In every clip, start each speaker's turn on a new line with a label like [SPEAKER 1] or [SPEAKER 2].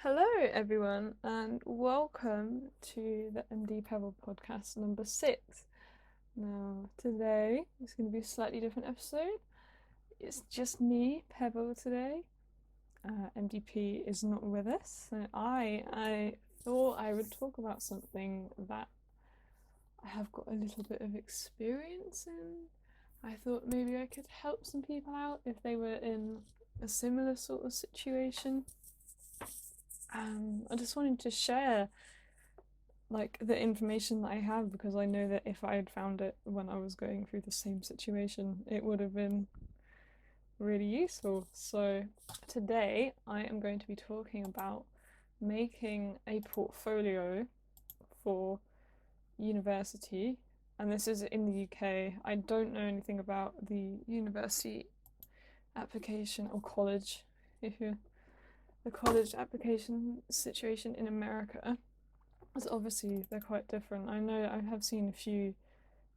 [SPEAKER 1] Hello, everyone, and welcome to the MDPebble podcast number 6. Now, today is going to be a slightly different episode. It's just me, Pebble, today. MDP is not with us, so I thought I would talk about something that I have got a little bit of experience in. I thought maybe I could help some people out if they were in a similar sort of situation. I just wanted to share the information that I have because I know that if I had found it when I was going through the same situation, it would have been really useful. So today I am going to be talking about making a portfolio for university, and this is in the UK. I don't know anything about the university application or college, if you're the college application situation in America. As obviously they're quite different. I know I have seen a few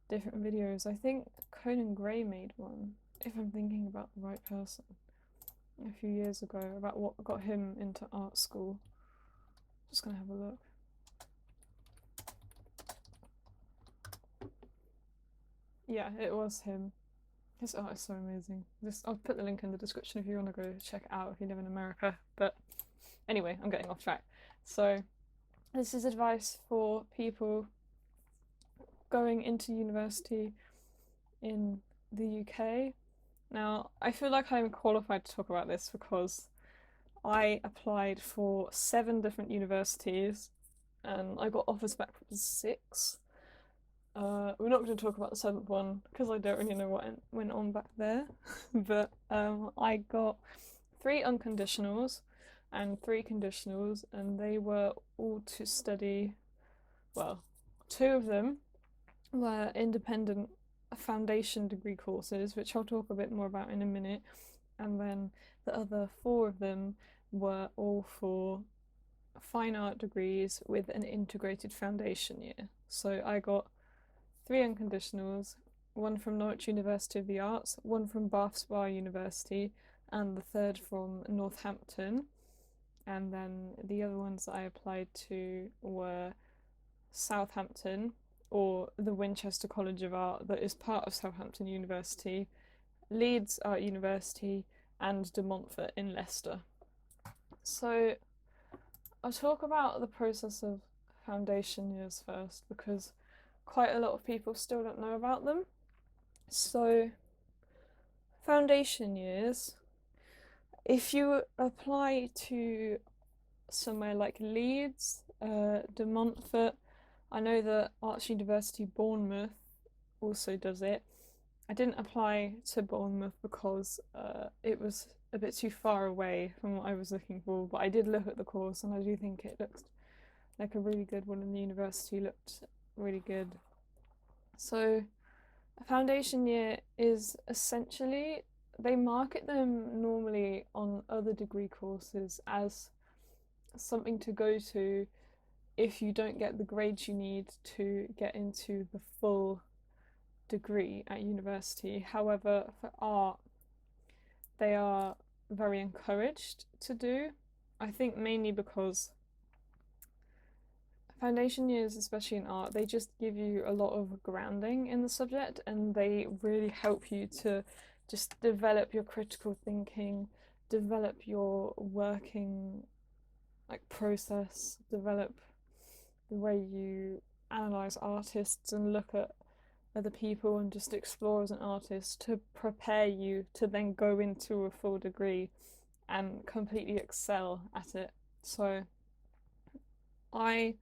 [SPEAKER 1] different videos. I think Conan Gray made one, if I'm thinking about the right person, a few years ago about what got him into art school. Just gonna have a look. Yeah, it was him. His art is so amazing. I'll put the link in the description if you want to go check it out if you live in America. But anyway, I'm getting off track. So this is advice for people going into university in the UK. Now, I feel like I'm qualified to talk about this because I applied for 7 different universities and I got offers back from 6. We're not going to talk about the 7th one because I don't really know what went on back there. But I got 3 unconditionals and 3 conditionals, and they were all to study. Well, 2 of them were independent foundation degree courses, which I'll talk a bit more about in a minute, and then the other 4 of them were all for fine art degrees with an integrated foundation year. So I got 3 unconditionals, one from Norwich University of the Arts, one from Bath Spa University, and the third from Northampton. And then the other ones that I applied to were Southampton, or the Winchester College of Art, that is part of Southampton University, Leeds Art University, and De Montfort in Leicester. So I'll talk about the process of foundation years first because quite a lot of people still don't know about them. So foundation years, if you apply to somewhere like Leeds, De Montfort, I know that Arts University Bournemouth also does it. I didn't apply to Bournemouth because it was a bit too far away from what I was looking for, but I did look at the course and I do think it looked like a really good one, and the university looked really good. So a foundation year is essentially, they market them normally on other degree courses as something to go to if you don't get the grades you need to get into the full degree at university. However, for art, they are very encouraged to do. I think mainly because foundation years, especially in art, they just give you a lot of grounding in the subject and they really help you to just develop your critical thinking, develop your working process, develop the way you analyze artists and look at other people and just explore as an artist to prepare you to then go into a full degree and completely excel at it. So I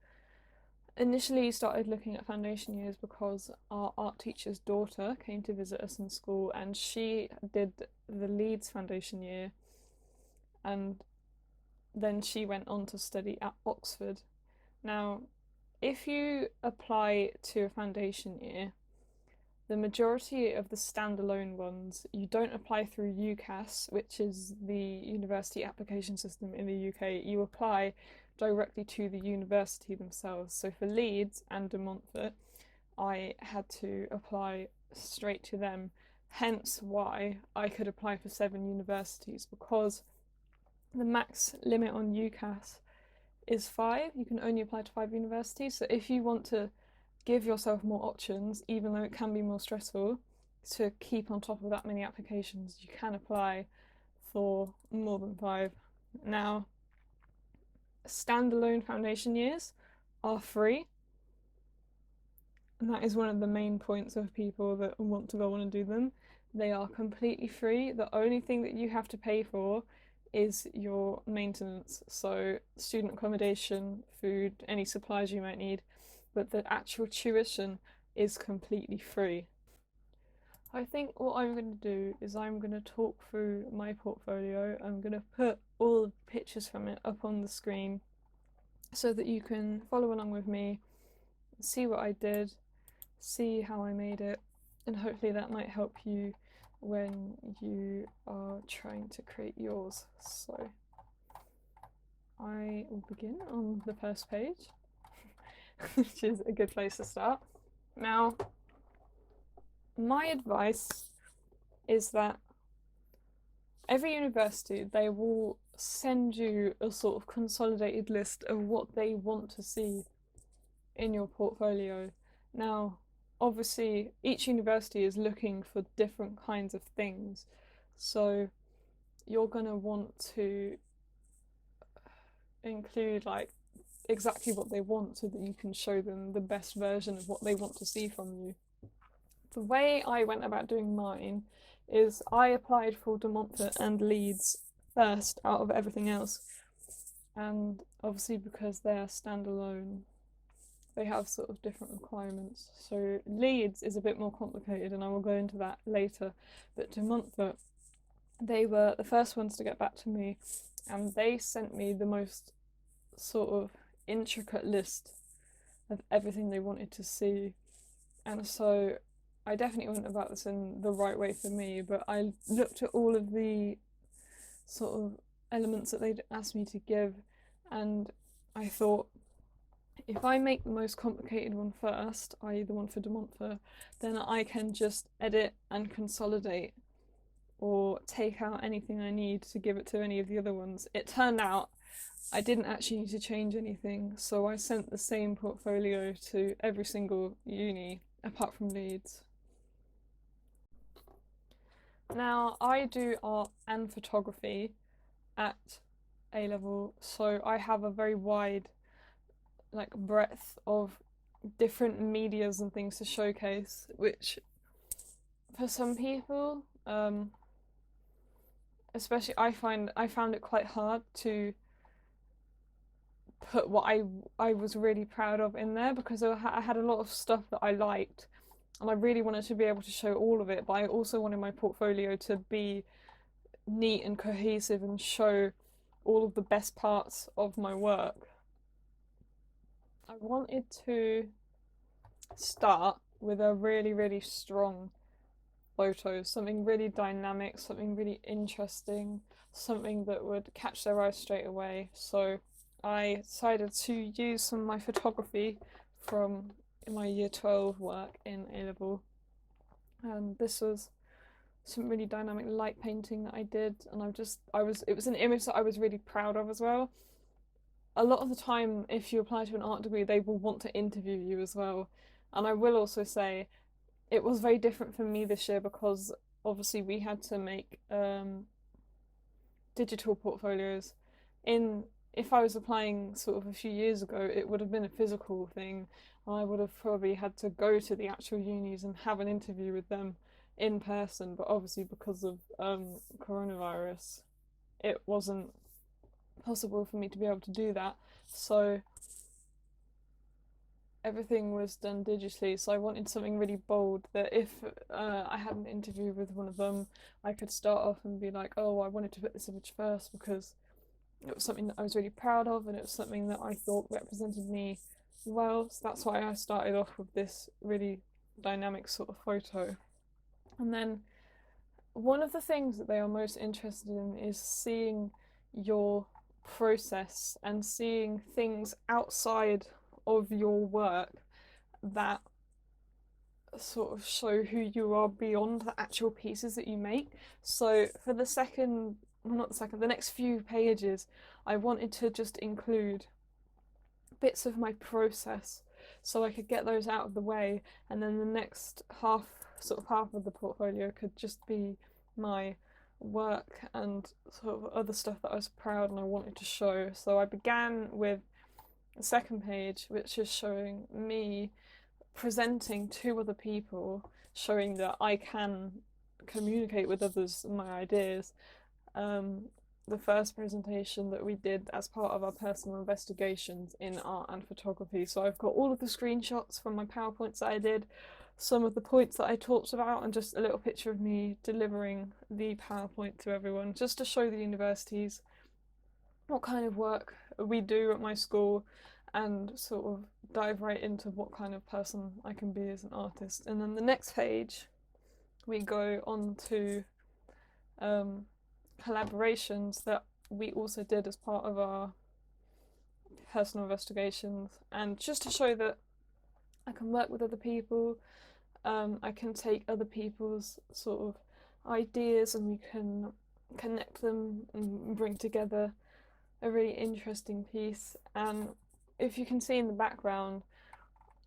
[SPEAKER 1] initially started looking at foundation years because our art teacher's daughter came to visit us in school and she did the Leeds foundation year, and then she went on to study at Oxford. Now, if you apply to a foundation year, the majority of the standalone ones, you don't apply through UCAS, which is the university application system in the UK. You apply directly to the university themselves. So for Leeds and De Montfort, I had to apply straight to them. Hence why I could apply for 7 universities, because the max limit on UCAS is 5. You can only apply to 5 universities. So if you want to give yourself more options, even though it can be more stressful to keep on top of that many applications, you can apply for more than 5. Now, standalone foundation years are free, and that is one of the main points of people that want to go on and do them. They are completely free. The only thing that you have to pay for is your maintenance, so student accommodation, food, any supplies you might need, but the actual tuition is completely free. I think what I'm going to do is I'm going to talk through my portfolio. I'm going to put all the pictures from it up on the screen so that you can follow along with me, see what I did, see how I made it, and hopefully that might help you when you are trying to create yours. So I will begin on the first page, which is a good place to start. Now, my advice is that every university, they will send you a sort of consolidated list of what they want to see in your portfolio. Now, obviously, each university is looking for different kinds of things, so you're going to want to include like exactly what they want so that you can show them the best version of what they want to see from you. The way I went about doing mine is I applied for De Montfort and Leeds first out of everything else, and obviously because they're standalone, they have sort of different requirements. So Leeds is a bit more complicated, and I will go into that later, but De Montfort, they were the first ones to get back to me, and they sent me the most sort of intricate list of everything they wanted to see. And so I definitely went about this in the right way for me, but I looked at all of the sort of elements that they'd asked me to give, and I thought, if I make the most complicated one first, i.e. the one for De Montfort, then I can just edit and consolidate or take out anything I need to give it to any of the other ones. It turned out I didn't actually need to change anything, so I sent the same portfolio to every single uni apart from Leeds. Now, I do art and photography at A level, so I have a very wide breadth of different medias and things to showcase, which for some people, especially I found it quite hard to put what I was really proud of in there, because I had a lot of stuff that I liked and I really wanted to be able to show all of it, but I also wanted my portfolio to be neat and cohesive and show all of the best parts of my work. I wanted to start with a really, really strong photo, something really dynamic, something really interesting, something that would catch their eye straight away. So I decided to use some of my photography from my year 12 work in A level, and this was some really dynamic light painting that I did, and it was an image that I was really proud of as well. A lot of the time, if you apply to an art degree, they will want to interview you as well, and I will also say it was very different for me this year, because obviously we had to make digital portfolios. If I was applying sort of a few years ago, it would have been a physical thing. I would have probably had to go to the actual unis and have an interview with them in person, but obviously because of coronavirus, it wasn't possible for me to be able to do that. So everything was done digitally, so I wanted something really bold that if I had an interview with one of them, I could start off and be like, oh, I wanted to put this image first because it was something that I was really proud of, and it was something that I thought represented me well. So that's why I started off with this really dynamic sort of photo. And then one of the things that they are most interested in is seeing your process and seeing things outside of your work that sort of show who you are beyond the actual pieces that you make. So for the next few pages, I wanted to just include bits of my process so I could get those out of the way, and then the next half of the portfolio could just be my work and sort of other stuff that I was proud and I wanted to show. So I began with the second page, which is showing me presenting to other people, showing that I can communicate with others my ideas. The first presentation that we did as part of our personal investigations in art and photography. So I've got all of the screenshots from my PowerPoints that I did, some of the points that I talked about, and just a little picture of me delivering the PowerPoint to everyone, just to show the universities what kind of work we do at my school and sort of dive right into what kind of person I can be as an artist. And then the next page, we go on to collaborations that we also did as part of our personal investigations, and just to show that I can work with other people, I can take other people's sort of ideas and we can connect them and bring together a really interesting piece. And if you can see in the background,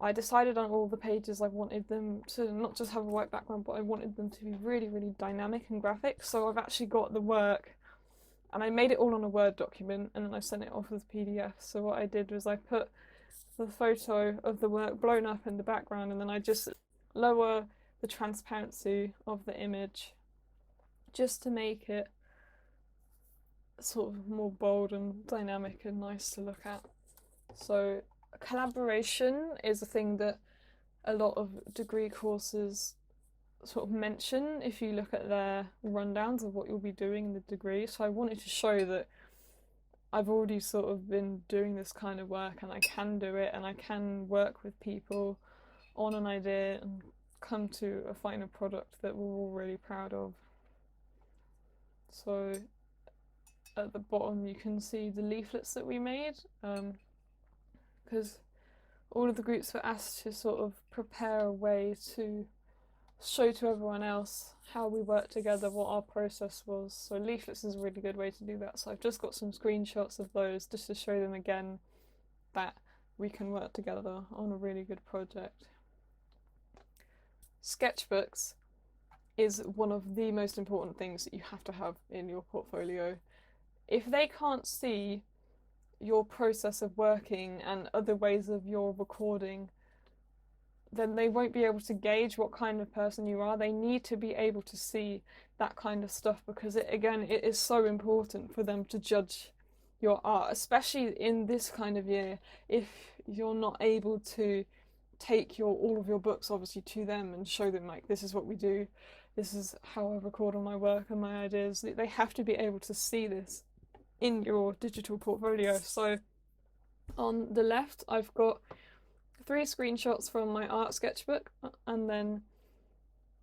[SPEAKER 1] I decided on all the pages I wanted them to not just have a white background, but I wanted them to be really, really dynamic and graphic. So I've actually got the work and I made it all on a Word document and then I sent it off as PDF. So what I did was I put the photo of the work blown up in the background, and then I just lower the transparency of the image just to make it sort of more bold and dynamic and nice to look at. So collaboration is a thing that a lot of degree courses sort of mention if you look at their rundowns of what you'll be doing in the degree. So I wanted to show that I've already sort of been doing this kind of work and I can do it and I can work with people on an idea and come to a final product that we're all really proud of. So at the bottom you can see the leaflets that we made, because all of the groups were asked to sort of prepare a way to show to everyone else how we work together, what our process was. So leaflets is a really good way to do that. So I've just got some screenshots of those just to show them again that we can work together on a really good project. Sketchbooks is one of the most important things that you have to have in your portfolio. If they can't see your process of working and other ways of your recording, then they won't be able to gauge what kind of person you are. They need to be able to see that kind of stuff because it is so important for them to judge your art, especially in this kind of year. If you're not able to take all of your books obviously to them and show them like, this is what we do, this is how I record all my work and my ideas, they have to be able to see this in your digital portfolio. So on the left I've got 3 screenshots from my art sketchbook, and then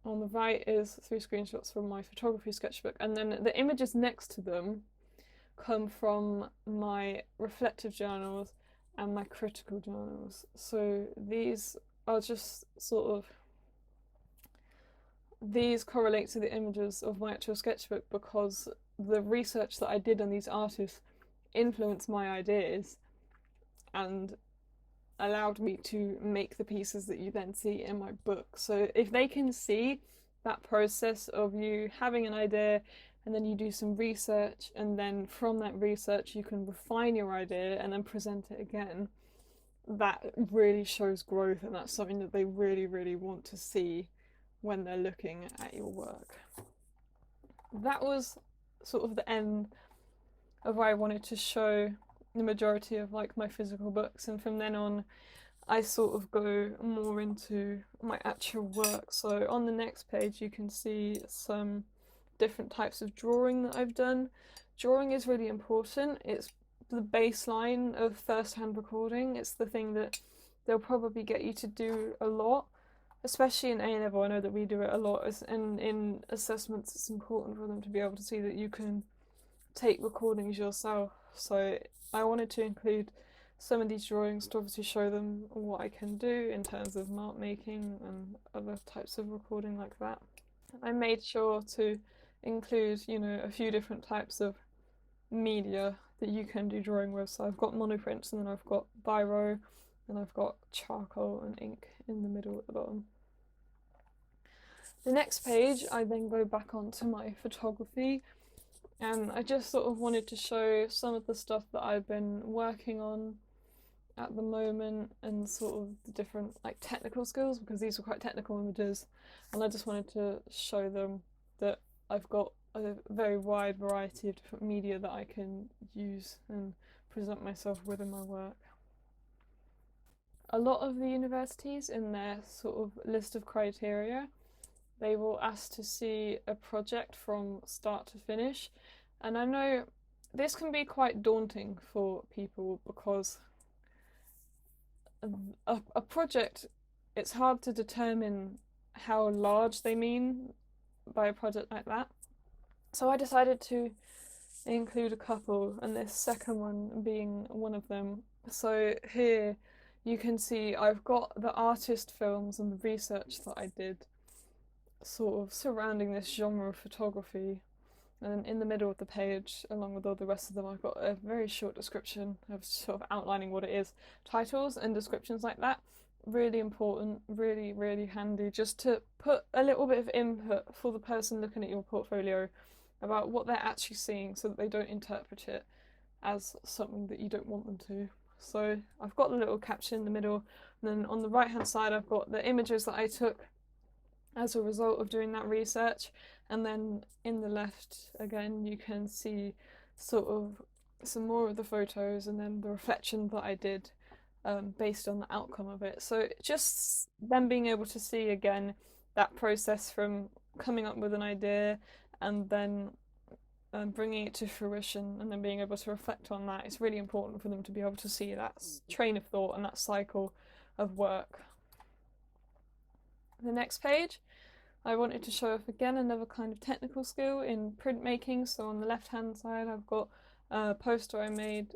[SPEAKER 1] on the right is 3 screenshots from my photography sketchbook, and then the images next to them come from my reflective journals and my critical journals. So these are just sort of, these correlate to the images of my actual sketchbook because the research that I did on these artists influenced my ideas and allowed me to make the pieces that you then see in my book. So if they can see that process of you having an idea and then you do some research and then from that research you can refine your idea and then present it again, that really shows growth, and that's something that they really, really want to see when they're looking at your work. That was sort of the end of where I wanted to show the majority of like my physical books, and from then on I sort of go more into my actual work. So on the next page you can see some different types of drawing that I've done. Drawing is really important. It's the baseline of first-hand recording. It's the thing that they'll probably get you to do a lot, especially in A-level. I know that we do it a lot, and in assessments it's important for them to be able to see that you can take recordings yourself. So I wanted to include some of these drawings to obviously show them what I can do in terms of mark making and other types of recording like that. I made sure to include, a few different types of media that you can do drawing with. So I've got monoprints, and then I've got biro, and I've got charcoal and ink in the middle at the bottom. The next page, I then go back onto my photography, and I just sort of wanted to show some of the stuff that I've been working on at the moment, and sort of the different like technical skills, because these were quite technical images, and I just wanted to show them that I've got a very wide variety of different media that I can use and present myself with in my work. A lot of the universities, in their sort of list of criteria, they will ask to see a project from start to finish, and I know this can be quite daunting for people, because a project, it's hard to determine how large they mean by a project like that. So I decided to include a couple, and this second one being one of them. So here you can see I've got the artist films and the research that I did sort of surrounding this genre of photography. And then in the middle of the page, along with all the rest of them, I've got a very short description of sort of outlining what it is. Titles and descriptions like that, really important, really, really handy, just to put a little bit of input for the person looking at your portfolio about what they're actually seeing, so that they don't interpret it as something that you don't want them to. So I've got the little caption in the middle, and then on the right hand side I've got the images that I took as a result of doing that research, and then in the left again you can see sort of some more of the photos, and then the reflection that I did based on the outcome of it. So just then being able to see again that process from coming up with an idea, and then bringing it to fruition, and then being able to reflect on that, it's really important for them to be able to see that train of thought and that cycle of work. The next page, I wanted to show off again another kind of technical skill in printmaking. So on the left hand side I've got a poster I made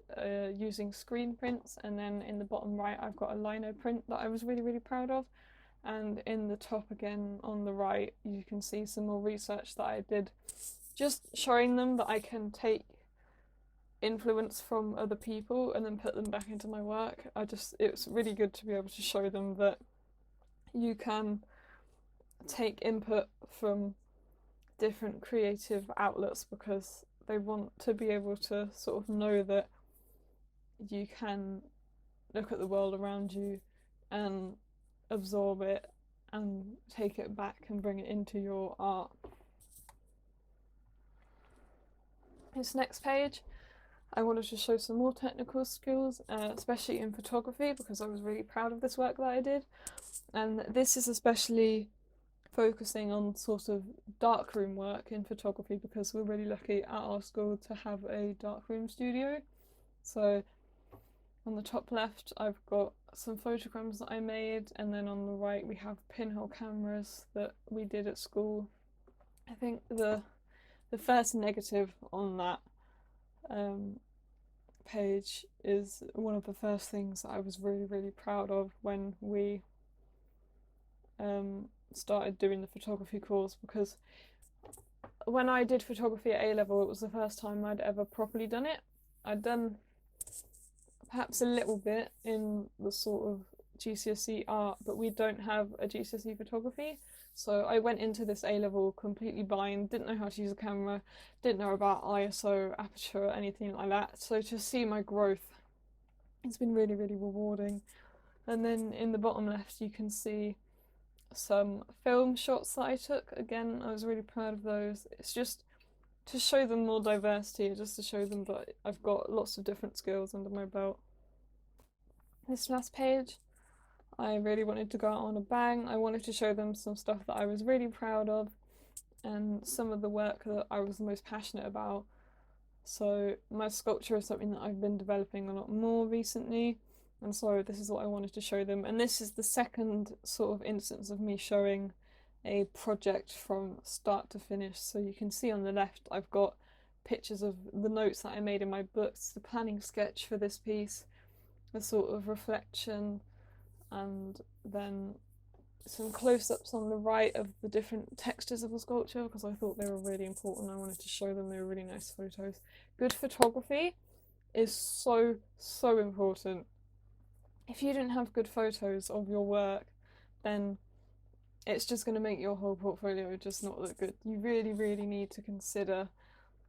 [SPEAKER 1] using screen prints, and then in the bottom right I've got a lino print that I was really, really proud of, and in the top again on the right you can see some more research that I did, just showing them that I can take influence from other people and then put them back into my work. It's really good to be able to show them that you can take input from different creative outlets, because they want to be able to sort of know that you can look at the world around you and absorb it and take it back and bring it into your art. This next page, I wanted to show some more technical skills, especially in photography, because I was really proud of this work that I did. And this is especially focusing on sort of darkroom work in photography, because we're really lucky at our school to have a darkroom studio. So on the top left I've got some photograms that I made, and then on the right we have pinhole cameras that we did at school. I think the first negative on that page is one of the first things that I was really, really proud of when we started doing the photography course, because when I did photography at A-level, it was the first time I'd ever properly done it. I'd done perhaps a little bit in the sort of GCSE art, but we don't have a GCSE photography. So I went into this A-level completely blind, didn't know how to use a camera, didn't know about ISO, aperture, or anything like that. So to see my growth, it's been really, really rewarding. And then in the bottom left you can see some film shots that I took. Again, I was really proud of those. It's just to show them more diversity, just to show them that I've got lots of different skills under my belt. This last page, I really wanted to go out on a bang. I wanted to show them some stuff that I was really proud of, and some of the work that I was the most passionate about. So my sculpture is something that I've been developing a lot more recently, and so this is what I wanted to show them. And this is the second sort of instance of me showing a project from start to finish. So you can see on the left I've got pictures of the notes that I made in my books, the planning sketch for this piece, a sort of reflection, and then some close-ups on the right of the different textures of the sculpture, because I thought they were really important. I wanted to show them. They were really nice photos. Good photography is so important. If you don't have good photos of your work, then it's just going to make your whole portfolio just not look good. You really need to consider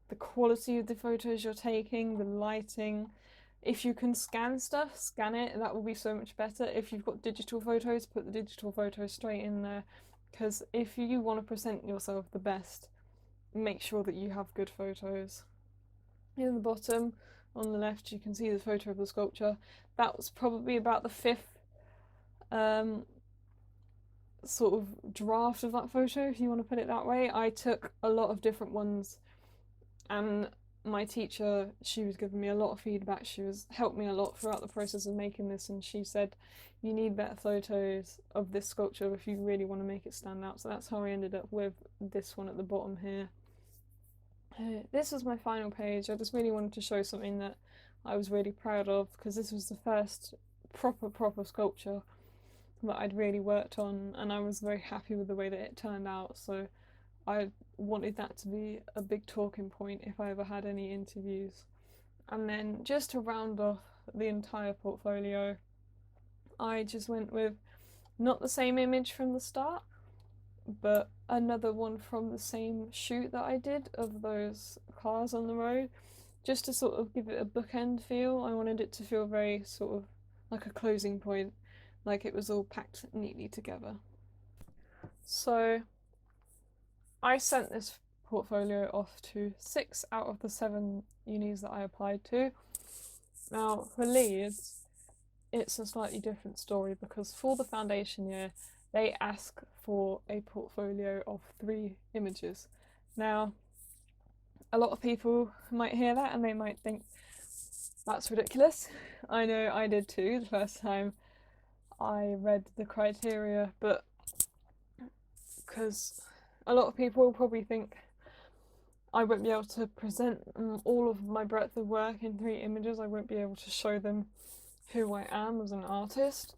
[SPEAKER 1] the quality of the photos you're taking, the lighting. If you can scan stuff, scan it. That will be so much better. If you've got digital photos, put the digital photos straight in there. Because if you want to present yourself the best, make sure that you have good photos. In the bottom, on the left, you can see the photo of the sculpture. That was probably about the 5th sort of draft of that photo, if you want to put it that way. I took a lot of different ones, and my teacher, she was giving me a lot of feedback. She was helped me a lot throughout the process of making this, and she said, you need better photos of this sculpture if you really want to make it stand out. So that's how I ended up with this one at the bottom here. This was my final page. I just really wanted to show something that I was really proud of, because this was the first proper sculpture that I'd really worked on, and I was very happy with the way that it turned out. So I wanted that to be a big talking point if I ever had any interviews. And then just to round off the entire portfolio, I just went with not the same image from the start, but another one from the same shoot that I did of those cars on the road, just to sort of give it a bookend feel. I wanted it to feel very sort of like a closing point, like it was all packed neatly together. So I sent this portfolio off to 6 out of the 7 unis that I applied to. Now, for Leeds, it's a slightly different story, because for the foundation year, they ask for a portfolio of 3 images. Now, a lot of people might hear that and they might think, that's ridiculous. I know I did too the first time I read the criteria, but because a lot of people will probably think I won't be able to present all of my breadth of work in 3 images. I won't be able to show them who I am as an artist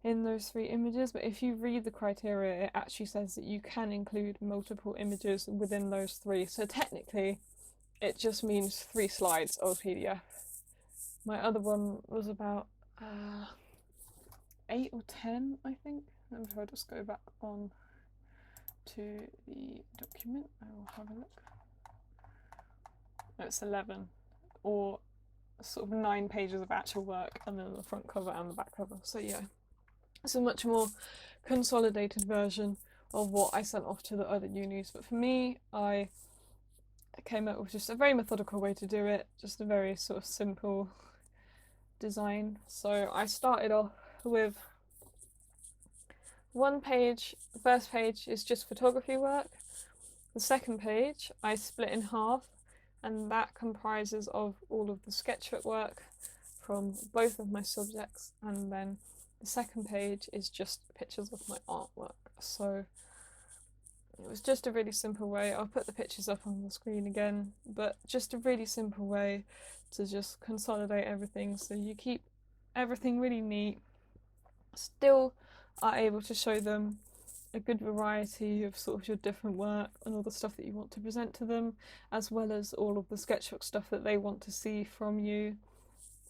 [SPEAKER 1] in those 3 images. But if you read the criteria, it actually says that you can include multiple images within those 3. So technically, it just means 3 slides of PDF. My other one was about 8 or 10, I think. And if I just go back on to the document, I will have a look. No, it's 11, or sort of 9 pages of actual work, and then the front cover and the back cover. So yeah, it's a much more consolidated version of what I sent off to the other unis. But for me, I came up with just a very methodical way to do it, just a very sort of simple design. So I started off with 1 page. The first page is just photography work. The second page I split in half, and that comprises of all of the sketchbook work from both of my subjects, and then the second page is just pictures of my artwork. So it was just a really simple way. I'll put the pictures up on the screen again, but just a really simple way to just consolidate everything, so you keep everything really neat, still are able to show them a good variety of sort of your different work and all the stuff that you want to present to them, as well as all of the sketchbook stuff that they want to see from you,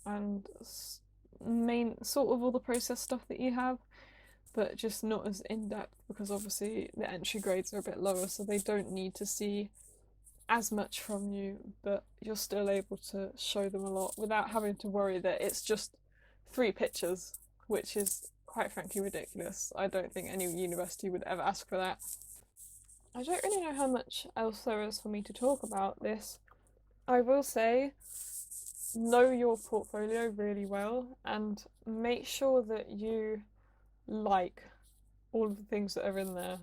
[SPEAKER 1] and main sort of all the process stuff that you have, but just not as in-depth, because obviously the entry grades are a bit lower, so they don't need to see as much from you, but you're still able to show them a lot without having to worry that it's just 3 pictures, which is quite frankly ridiculous. I don't think any university would ever ask for that. I don't really know how much else there is for me to talk about this. I will say, know your portfolio really well and make sure that you like all of the things that are in there,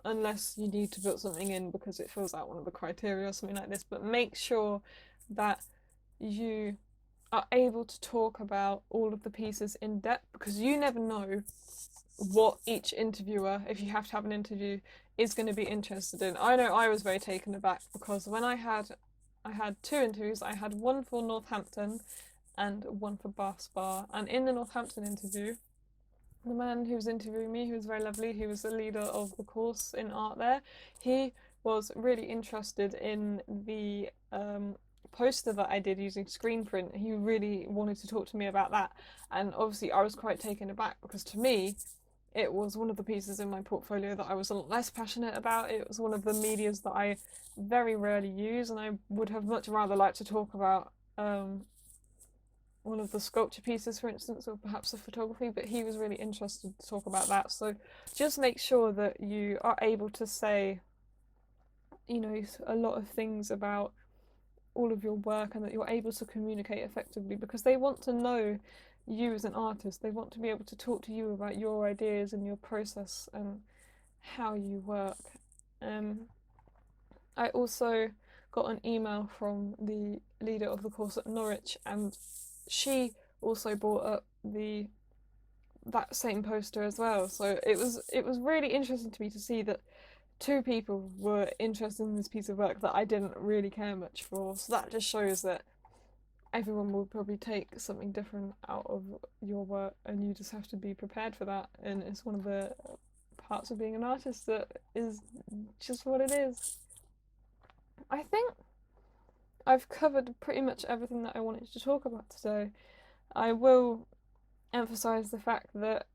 [SPEAKER 1] unless you need to put something in because it fills out one of the criteria or something like this. But make sure that you are able to talk about all of the pieces in depth, because you never know what each interviewer, if you have to have an interview, is going to be interested in. I know I was very taken aback, because when I had 2 interviews. I had one for Northampton and one for Bath Spa. And in the Northampton interview, the man who was interviewing me, who was very lovely, he was the leader of the course in art there, he was really interested in the poster that I did using screen print, he really wanted to talk to me about that. And obviously, I was quite taken aback because to me, it was one of the pieces in my portfolio that I was a lot less passionate about. It was one of the medias that I very rarely use, and I would have much rather liked to talk about one of the sculpture pieces, for instance, or perhaps the photography, but he was really interested to talk about that. So just make sure that you are able to say, you know, a lot of things about all of your work and that you're able to communicate effectively, because they want to know you as an artist. They want to be able to talk to you about your ideas and your process and how you work. I also got an email from the leader of the course at Norwich, and she also brought up that same poster as well. So it was really interesting to me to see that two people were interested in this piece of work that I didn't really care much for. So that just shows that everyone will probably take something different out of your work, and you just have to be prepared for that. And it's one of the parts of being an artist that is just what it is. I think I've covered pretty much everything that I wanted to talk about today. I will emphasize the fact that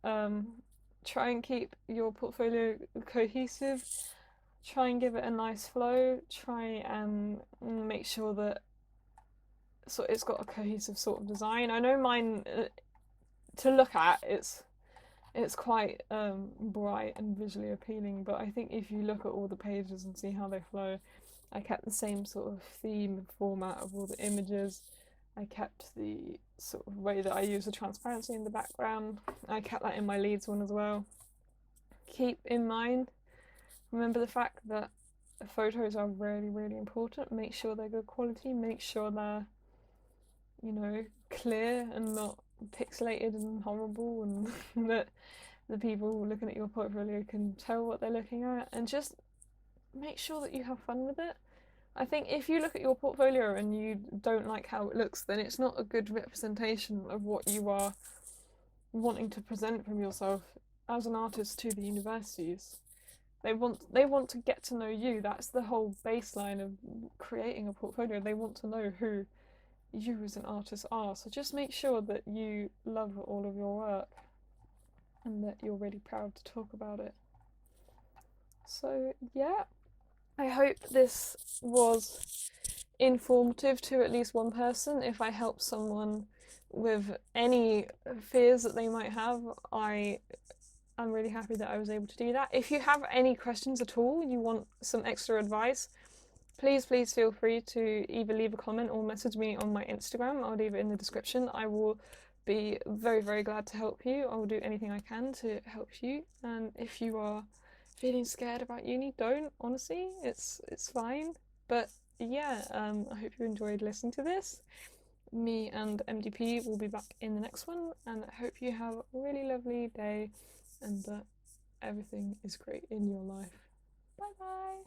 [SPEAKER 1] try and keep your portfolio cohesive, try and give it a nice flow, try and make sure that it's got a cohesive sort of design. I know mine, to look at, it's quite bright and visually appealing, but I think if you look at all the pages and see how they flow, I kept the same sort of theme and format of all the images. I kept the sort of way that I use the transparency in the background. I kept that in my leads one as well. Keep in mind, remember the fact that photos are really, really important. Make sure they're good quality. Make sure they're, you know, clear and not pixelated and horrible, and that the people looking at your portfolio can tell what they're looking at. And just make sure that you have fun with it. I think if you look at your portfolio and you don't like how it looks, then it's not a good representation of what you are wanting to present from yourself as an artist to the universities. They want to get to know you. That's the whole baseline of creating a portfolio. They want to know who you as an artist are. So just make sure that you love all of your work and that you're really proud to talk about it. So yeah, I hope this was informative to at least one person. If I help someone with any fears that they might have, I'm really happy that I was able to do that. If you have any questions at all, you want some extra advice, please feel free to either leave a comment or message me on my Instagram. I'll leave it in the description. I will be very, very glad to help you. I will do anything I can to help you. And if you are feeling scared about uni, don't. Honestly, it's fine. But yeah, I hope you enjoyed listening to this. Me and MDP will be back in the next one, and I hope you have a really lovely day and that everything is great in your life. Bye bye.